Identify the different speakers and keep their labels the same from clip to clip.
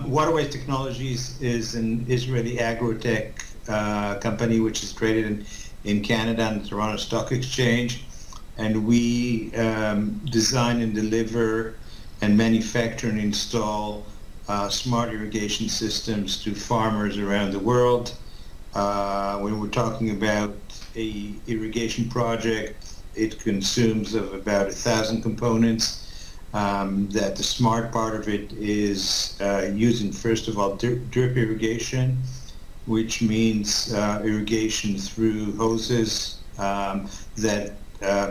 Speaker 1: Waterways Technologies is an Israeli agrotech company which is traded in Canada on the Toronto Stock Exchange, and we design and deliver and manufacture and install smart irrigation systems to farmers around the world. When we're talking about a irrigation project, it consumes of about 1,000 components. That the smart part of it is using, first of all, drip irrigation, which means irrigation through hoses that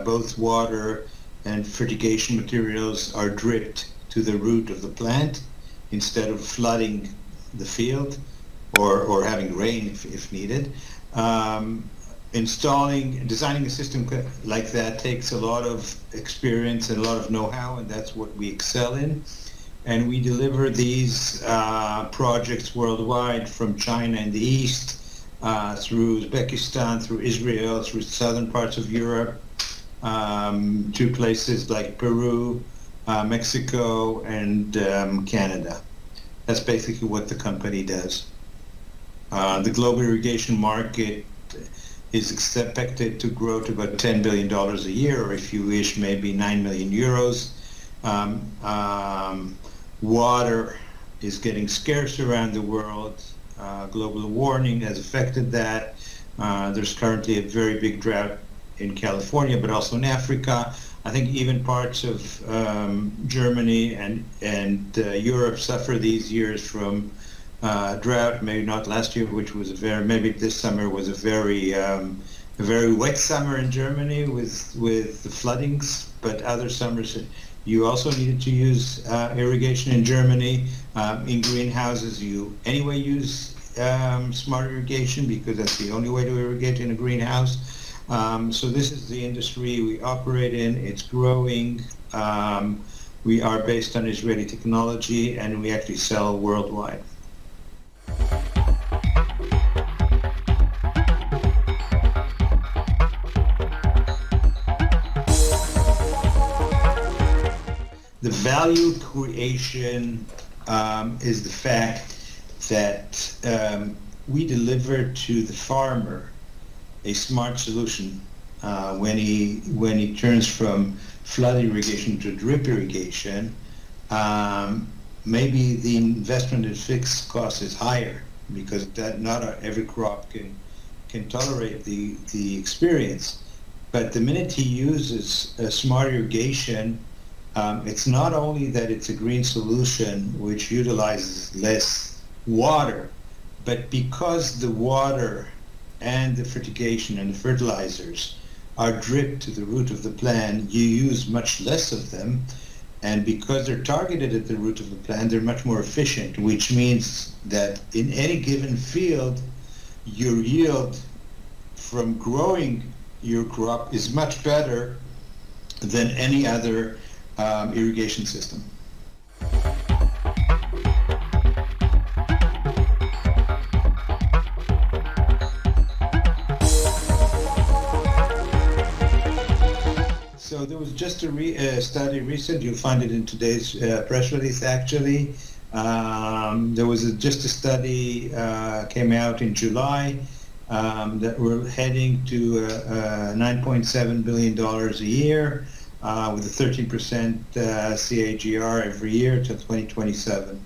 Speaker 1: both water and fertigation materials are dripped to the root of the plant instead of flooding the field or having rain if needed. Designing a system like that takes a lot of experience and a lot of know-how, and that's what we excel in. And we deliver these projects worldwide, from China in the east, through Uzbekistan, through Israel, through southern parts of Europe, to places like Peru, Mexico, and Canada. That's basically what the company does. The global irrigation market is expected to grow to about $10 billion a year, or if you wish, maybe 9 million euros. Water is getting scarce around the world. Global warming has affected that. There's currently a very big drought in California, but also in Africa. I think even parts of Germany and Europe suffer these years from drought. Maybe not last year, which was maybe this summer was a very wet summer in Germany with the floodings, but other summers you also needed to use irrigation in Germany. In greenhouses, you anyway use smart irrigation because that's the only way to irrigate in a greenhouse. So this is the industry we operate in. It's growing. We are based on Israeli technology, and we actually sell worldwide. The value creation is the fact that we deliver to the farmer a smart solution when he turns from flood irrigation to drip irrigation. Maybe the investment in fixed cost is higher because not every crop can tolerate the experience. But the minute he uses smart irrigation, it's not only that it's a green solution which utilizes less water, but because the water and the fertigation and the fertilizers are dripped to the root of the plant, you use much less of them. And because they're targeted at the root of the plant, they're much more efficient, which means that in any given field, your yield from growing your crop is much better than any other irrigation system. So there was just a study recent, you'll find it in today's press release actually. There was just a study came out in July that we're heading to $9.7 billion a year with a 13% CAGR every year till 2027.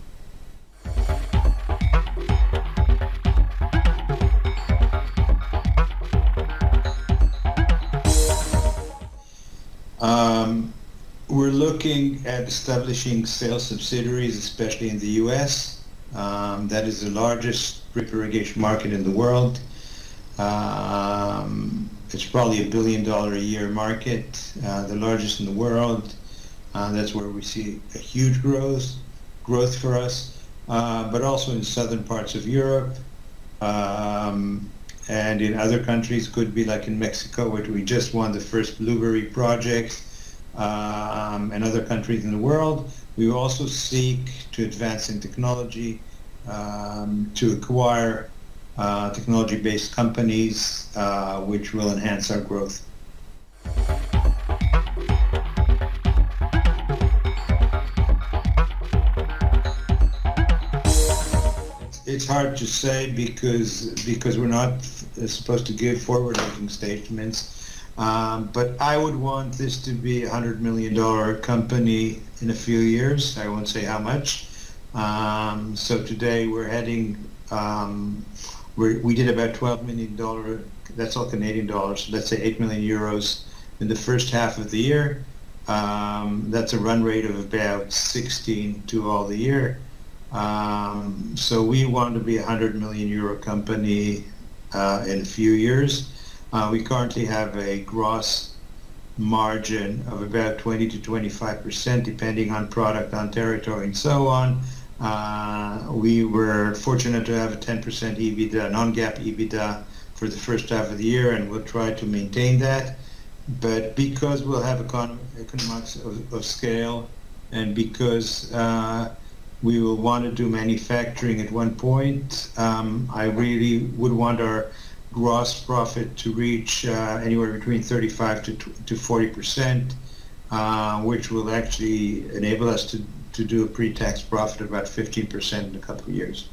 Speaker 1: We're looking at establishing sales subsidiaries, especially in the U.S. That is the largest drip irrigation market in the world. It's probably $1 billion a year market, the largest in the world. That's where we see a huge growth for us, but also in southern parts of Europe and in other countries. Could be like in Mexico, where we just won the first blueberry project, and other countries in the world. We also seek to advance in technology, to acquire technology-based companies which will enhance our growth. It's hard to say because we're not supposed to give forward-looking statements. But I would want this to be $100 million company in a few years. I won't say how much. So today we're heading. We did about $12 million. That's all Canadian dollars. So let's say 8 million euros in the first half of the year. That's a run rate of about 16 to all the year. So we want to be a 100 million euro company in a few years. We currently have a gross margin of about 20 to 25%, depending on product, on territory, and so on. We were fortunate to have a 10% EBITDA, non-GAAP EBITDA, for the first half of the year, and we'll try to maintain that. But because we'll have economics of scale, and because we will want to do manufacturing at one point, I really would want our gross profit to reach anywhere between 35 to 40%, which will actually enable us to do a pre-tax profit of about 15% in a couple of years.